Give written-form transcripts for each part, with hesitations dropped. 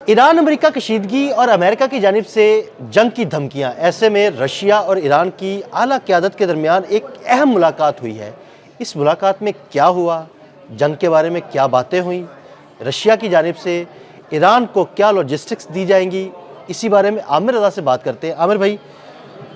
Iran America कशीदगी और America की जानिब से जंग की धमकियां, ऐसे में रशिया और ईरान की आला क़यादत के दरमियान एक अहम मुलाकात हुई है। इस मुलाकात में क्या हुआ, जंग के बारे में क्या बातें हुई, रशिया की जानिब से ईरान को क्या लॉजिस्टिक्स दी जाएंगी, इसी बारे में आमिर रज़ा से बात करते हैं। आमिर भाई,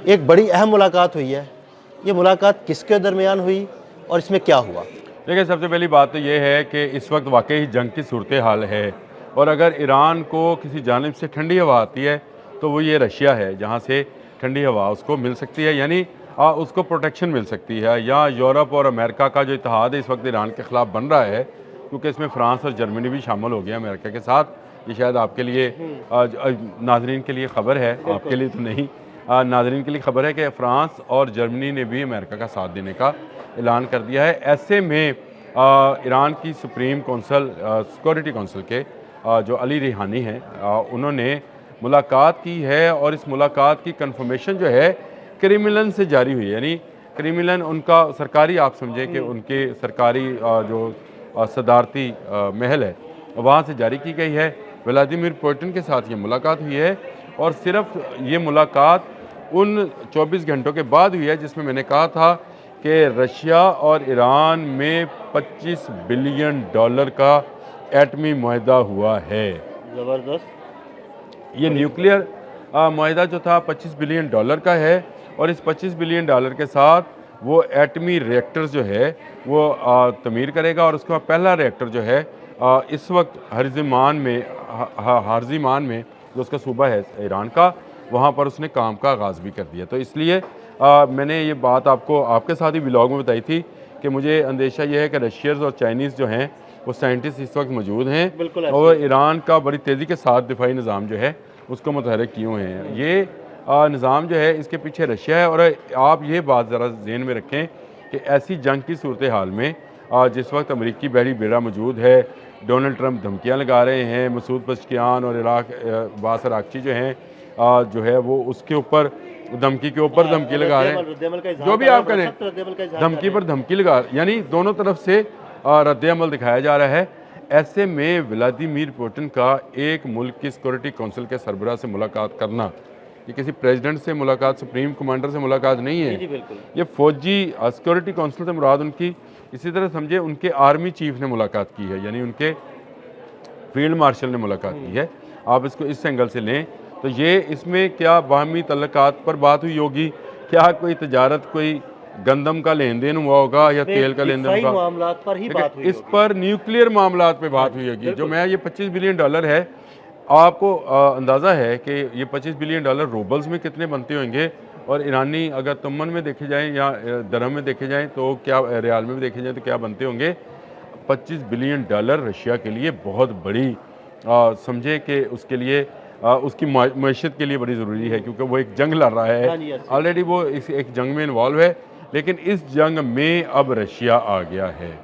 एक बड़ी अहम मुलाकात हुई है, ये मुलाकात किसके दरमियान हुई और इसमें क्या हुआ? देखिए, सबसे पहली बात तो ये है कि इस वक्त वाकई जंग की सूरत हाल है, और अगर ईरान को किसी जानिब से ठंडी हवा आती है तो वो ये रशिया है, जहाँ से ठंडी हवा उसको मिल सकती है, यानी उसको प्रोटेक्शन मिल सकती है। या यूरोप और अमेरिका का जो इत्तेहाद है इस वक्त ईरान के ख़िलाफ़ बन रहा है, क्योंकि इसमें फ़्रांस और जर्मनी भी शामिल हो गया अमेरिका के साथ। ये शायद आपके लिए नाजरीन के लिए ख़बर है, आपके लिए तो नहीं, नाजरीन के लिए ख़बर है कि फ़्रांस और जर्मनी ने भी अमेरिका का साथ देने का ऐलान कर दिया है। ऐसे में ईरान की सुप्रीम कौंसल सिक्योरिटी कौंसिल के जो अली रिहानी हैं, उन्होंने मुलाकात की है, और इस मुलाकात की कंफर्मेशन जो है क्रेमलिन से जारी हुई है। यानी क्रेमलिन उनका सरकारी, आप समझें कि उनके सरकारी जो सदारती महल है, वहाँ से जारी की गई है। व्लादिमीर पुतिन के साथ ये मुलाकात हुई है, और सिर्फ ये मुलाकात उन 24 घंटों के बाद हुई है जिसमें मैंने कहा था कि रशिया और ईरान में $25 बिलियन का एटमी मुआहदा हुआ है। ज़बरदस्त। ये न्यूक्लियर मुआहदा जो था $25 बिलियन का है, और इस $25 बिलियन के साथ वो एटमी रिएक्टर्स जो है वो तमीर करेगा, और उसका पहला रिएक्टर जो है इस वक्त हार्जिमान में जो उसका सूबा है ईरान का, वहाँ पर उसने काम का आगाज़ भी कर दिया। तो इसलिए मैंने ये बात आपको आपके साथ ही व्लॉग में बताई थी कि मुझे अंदेशा ये है कि रशियर्स और चाइनीज़ जो हैं वो साइंटिस्ट इस वक्त मौजूद हैं, और ईरान का बड़ी तेज़ी के साथ दिफाई निज़ाम जो है उसको मुतहर्रिक किए हुए हैं। ये निज़ाम जो है इसके पीछे रशिया है। और आप ये बात ज़रा जहन में रखें कि ऐसी जंग की सूरत हाल में जिस वक्त अमरीकी बहरी बेड़ा मौजूद है, डोनाल्ड ट्रंप धमकियाँ लगा रहे हैं, मसूद पज़ेश्कियान और अब्बास अराग़ची जो है वो उसके ऊपर धमकी के ऊपर धमकी लगा रहे हैं, जो भी आप करें धमकी पर धमकी लगा, यानी दोनों तरफ से रद्द अमल दिखाया जा रहा है। ऐसे में व्लादिमीर पुतिन का एक मुल्क की सिक्योरिटी कौंसिल के सरबराह से मुलाकात करना, ये किसी प्रेसिडेंट से मुलाकात, सुप्रीम कमांडर से मुलाकात नहीं है, ये फौजी सिक्योरिटी कौंसिल से मुराद उनकी, इसी तरह समझे उनके आर्मी चीफ ने मुलाकात की है, यानी उनके फील्ड मार्शल ने मुलाकात की है। आप इसको इस एंगल से लें तो ये इसमें क्या बाहमी तल्लुकात पर बात हुई होगी, क्या कोई तजारत, कोई गंदम का लेन देन हुआ होगा या तेल का लेन देन मामलात पर ही बात हुई इस पर न्यूक्लियर मामलात पे बात हुई होगी। जो मैं ये $25 बिलियन है, आपको अंदाज़ा है कि ये $25 बिलियन रूबल्स में कितने बनते होंगे, और ईरानी अगर तुमन में देखे जाएं या दरहम में देखे जाएं तो क्या, रियाल में भी देखे जाएं तो क्या बनते होंगे। $25 बिलियन रशिया के लिए बहुत बड़ी, समझे कि उसके लिए उसकी मईशत के लिए बड़ी ज़रूरी है, क्योंकि वो एक जंग लड़ रहा है, ऑलरेडी वो इस एक जंग में इन्वॉल्व है, लेकिन इस जंग में अब रशिया आ गया है।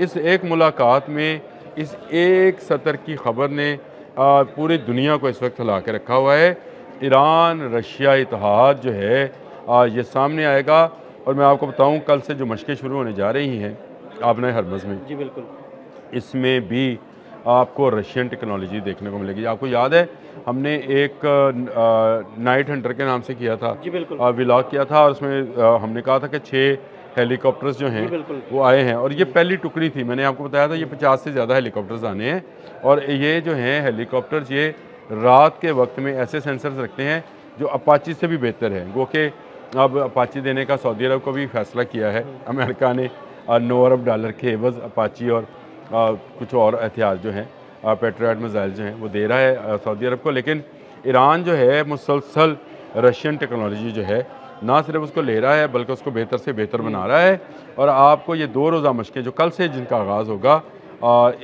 इस एक मुलाकात में इस एक सतर की ख़बर ने पूरी दुनिया को इस वक्त हिला के रखा हुआ है। ईरान रशिया इत्तेहाद जो है ये सामने आएगा, और मैं आपको बताऊं कल से जो मशक़ें शुरू होने जा रही हैं आबना हरमज़ में, जी बिल्कुल, इसमें भी आपको रशियन टेक्नोलॉजी देखने को मिलेगी। आपको याद है हमने एक नाइट हंटर के नाम से किया था, जी बिल्कुल, व्लॉग किया था, और उसमें हमने कहा था कि 6 हेलीकॉप्टर्स जो हैं वो आए हैं, और ये पहली टुकड़ी थी। मैंने आपको बताया था ये 50 से ज़्यादा हेलीकॉप्टर्स आने हैं, और ये जो हैं हेलीकॉप्टर्स ये रात के वक्त में ऐसे सेंसर्स रखते हैं जो अपाची से भी बेहतर है। वो कि अब अपाची देने का सऊदी अरब को भी फैसला किया है अमेरिका ने, $9 अरब के एवज़ अपाची और कुछ और एहतियात जो हैं पेट्रियट मिसाइल जो हैं वो दे रहा है सऊदी अरब को। लेकिन ईरान जो है मुसलसल रशियन टेक्नोलॉजी जो है ना सिर्फ उसको ले रहा है बल्कि उसको बेहतर से बेहतर बना रहा है। और आपको ये 2 रोज़ा मशक़ें जो कल से जिनका आगाज़ होगा,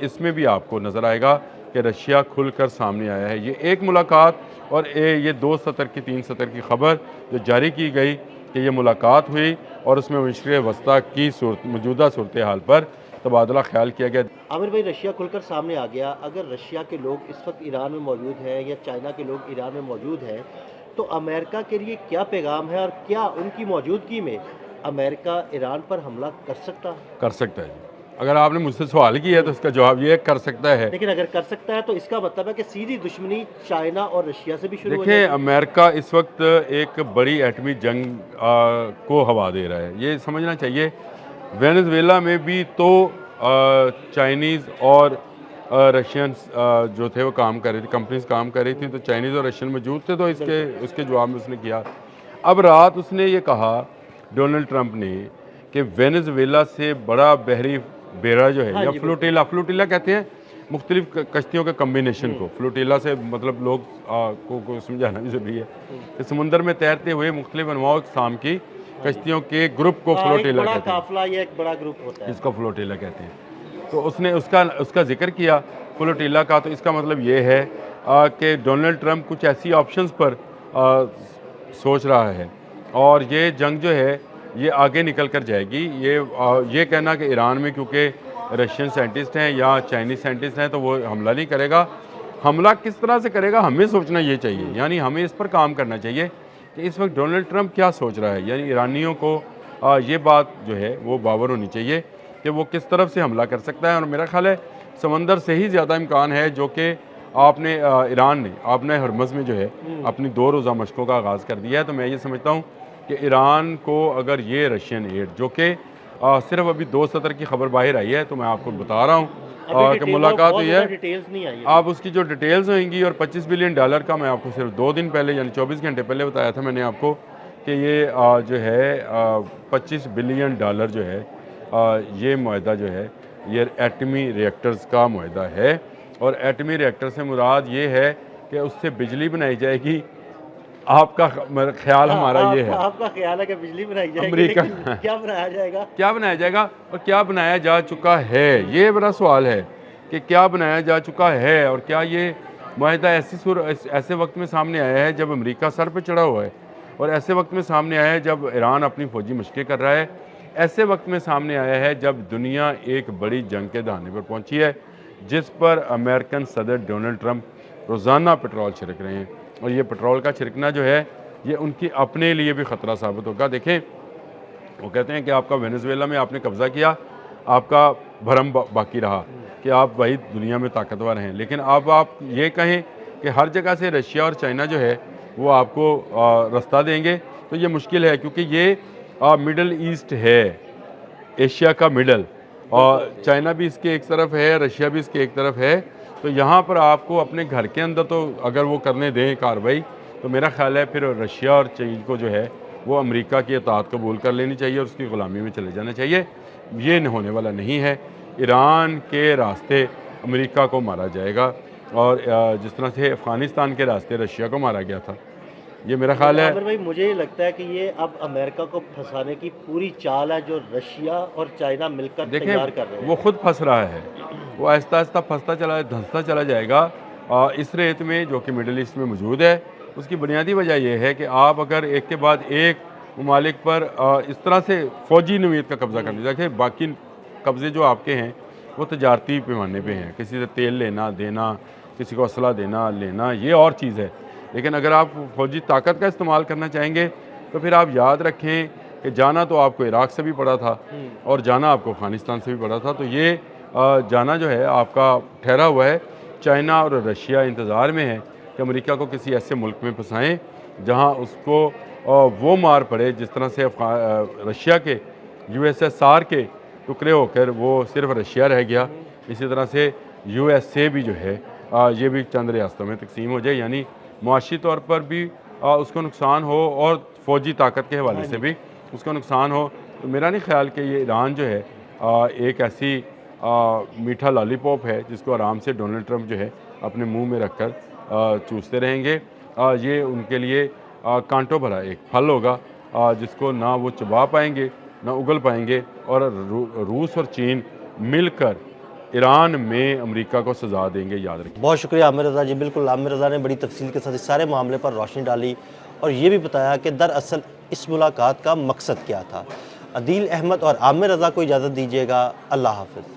इसमें भी आपको नज़र आएगा कि रशिया खुलकर सामने आया है। ये एक मुलाकात और ये 2 सतर की 3 सतर की ख़बर जो जारी की गई कि ये मुलाकात हुई, और उसमें मशरिक़ वस्ता की मौजूदा सूरत हाल पर तबादला ख्याल किया गया। आमिर भाई, रशिया खुलकर सामने आ गया। अगर रशिया के लोग इस वक्त ईरान में मौजूद हैं या चाइना के लोग ईरान में मौजूद हैं, तो अमेरिका के लिए क्या पैगाम है, और क्या उनकी मौजूदगी में अमेरिका ईरान पर हमला कर सकता है? कर सकता है। अगर आपने मुझसे सवाल किया है तो इसका जवाब ये कर सकता है। लेकिन अगर कर सकता है तो इसका मतलब है कि सीधी दुश्मनी चाइना और रशिया से भी शुरू हो देखिए, जाएगी। अमेरिका इस वक्त एक बड़ी एटमी जंग को हवा दे रहा है, ये समझना चाहिए। वेनेजुएला में भी तो चाइनीज़ और रशियंस जो थे वो काम कर रही थी, कंपनीज काम कर रही थी, तो चाइनीज़ और रशियन मौजूद थे, तो उसके जवाब में उसने किया। अब रात उसने ये कहा, डोनाल्ड ट्रंप ने, कि वेनेजुएला से बड़ा बहरी बेड़ा जो है, हाँ या जी, फ्लोटिला, फ्लोटिला कहते हैं मुख्तलिफ कश्तियों के कम्बिनेशन को। फ्लोटिला से मतलब लोग को समझाना भी ज़रूरी है कि समुंदर में तैरते हुए मुख्तलिफ अनवाओ अक़साम की कश्तियों के ग्रुप को एक फ्लोटिला बड़ा कहते हैं, काफिला या एक बड़ा ग्रुप होता है। इसको फ्लोटिला कहते हैं। तो उसने उसका जिक्र किया फ्लोटिला का, तो इसका मतलब ये है कि डोनाल्ड ट्रंप कुछ ऐसी ऑप्शंस पर सोच रहा है, और ये जंग जो है ये आगे निकल कर जाएगी। ये कहना कि ईरान में क्योंकि रशियन साइंटिस्ट हैं या चाइनीज़ साइंटिस्ट हैं तो वो हमला नहीं करेगा, हमला किस तरह से करेगा हमें सोचना ये चाहिए, यानी हमें इस पर काम करना चाहिए कि इस वक्त डोनाल्ड ट्रंप क्या सोच रहा है। यानी ईरानियों को ये बात जो है वो बावर होनी चाहिए कि वो किस तरफ से हमला कर सकता है, और मेरा ख्याल है समंदर से ही ज़्यादा इम्कान है, जो कि ईरान ने आपने हरमज़ में जो है अपनी 2 रोज़ा मशकों का आगाज़ कर दिया है। तो मैं ये समझता हूँ कि ईरान को अगर ये रशियन एड, जो कि सिर्फ अभी 2 सतर की खबर बाहर आई है, तो मैं आपको बता रहा हूँ कि मुलाकात हुई है, डिटेल्स नहीं आई है। आप उसकी जो डिटेल्स होंगी, और $25 बिलियन का मैं आपको सिर्फ 2 दिन पहले यानी 24 घंटे पहले बताया था मैंने आपको कि ये जो है $25 बिलियन जो है ये मुआहदा जो है ये एटमी रिएक्टर्स का मुआहदा है, और एटमी रिएक्टर से मुराद ये है कि उससे बिजली बनाई जाएगी। आपका ख्याल हमारा ये है, आपका ख्याल है कि बिजली बनाई जाएगी, अमेरिका लेकिन क्या बनाया जाएगा? क्या बनाया जाएगा और क्या बनाया जा चुका है, ये बड़ा सवाल है कि क्या बनाया जा चुका है, और क्या ये मुआहदा ऐसे वक्त में सामने आया है जब अमेरिका सर पे चढ़ा हुआ है, और ऐसे वक्त में सामने आया है जब ईरान अपनी फौजी मशक़ें कर रहा है, ऐसे वक्त में सामने आया है जब दुनिया एक बड़ी जंग के दहाने पर पहुंची है, जिस पर अमेरिकन सदर डोनाल्ड ट्रंप रोज़ाना पेट्रोल छिड़क रहे हैं, और ये पेट्रोल का छिड़कना जो है ये उनकी अपने लिए भी ख़तरा साबित होगा। देखें, वो कहते हैं कि आपका वेनेजुएला में आपने कब्ज़ा किया, आपका भरम बाकी रहा कि आप भाई दुनिया में ताकतवर हैं, लेकिन अब आप ये कहें कि हर जगह से रशिया और चाइना जो है वो आपको रास्ता देंगे, तो ये मुश्किल है, क्योंकि ये मिडल ईस्ट है, एशिया का मिडल, और चाइना भी इसके एक तरफ है, रशिया भी इसके एक तरफ है। तो यहाँ पर आपको अपने घर के अंदर तो अगर वो करने दें कार्रवाई, तो मेरा ख्याल है फिर रशिया और चीन को जो है वो अमेरिका की इताअत कबूल कर लेनी चाहिए और उसकी ग़ुलामी में चले जाना चाहिए। ये होने वाला नहीं है। ईरान के रास्ते अमेरिका को मारा जाएगा, और जिस तरह से अफ़गानिस्तान के रास्ते रशिया को मारा गया था, ये मेरा ख्याल है। आमिर भाई, मुझे लगता है कि ये अब अमेरिका को फंसाने की पूरी चाल है जो रशिया और चाइना मिलकर तैयार कर रहे हैं। वो खुद फंस रहा है, वो आहिस्ता आहिस्ता फंसता चला, धंसता चला जाएगा इस रेत में जो कि मिडल ईस्ट में मौजूद है। उसकी बुनियादी वजह यह है कि आप अगर एक के बाद एक ममालिक पर इस तरह से फ़ौजी नवीद का कब्ज़ा कर लिया, देखिए बाकी कब्ज़े जो आपके हैं वो तजारती पैमाने पे हैं, किसी से तेल लेना देना, किसी को असला देना लेना, ये और चीज़ है। लेकिन अगर आप फ़ौजी ताकत का इस्तेमाल करना चाहेंगे तो फिर आप याद रखें कि जाना तो आपको इराक़ से भी पड़ा था और जाना आपको अफ़गानिस्तान से भी पड़ा था। तो ये जाना जो है आपका ठहरा हुआ है। चाइना और रशिया इंतज़ार में है कि अमेरिका को किसी ऐसे मुल्क में फंसाएं जहां उसको वो मार पड़े जिस तरह से रशिया के USSR के टुकड़े होकर वो सिर्फ रशिया रह गया, इसी तरह से USA भी जो है ये भी चंद रियासतों में तकसीम हो जाए, यानी मुआशी तौर पर भी उसको नुकसान हो और फ़ौजी ताकत के हवाले से भी उसको नुकसान हो। तो मेरा नहीं ख्याल कि ये ईरान जो है एक ऐसी मीठा लॉलीपॉप है जिसको आराम से डोनाल्ड ट्रंप जो है अपने मुंह में रखकर चूसते रहेंगे। ये उनके लिए कांटों भरा एक फल होगा जिसको ना वो चबा पाएंगे ना उगल पाएंगे, और रूस और चीन मिलकर ईरान में अमेरिका को सज़ा देंगे, याद रखें। बहुत शुक्रिया आमिर रज़ा जी। बिल्कुल, आमिर रज़ा ने बड़ी तफसील के साथ इस सारे मामले पर रोशनी डाली और ये भी बताया कि दरअसल इस मुलाकात का मकसद क्या था। अदील अहमद और आमिर रज़ा को इजाज़त दीजिएगा। अल्लाह हाफ़िज़।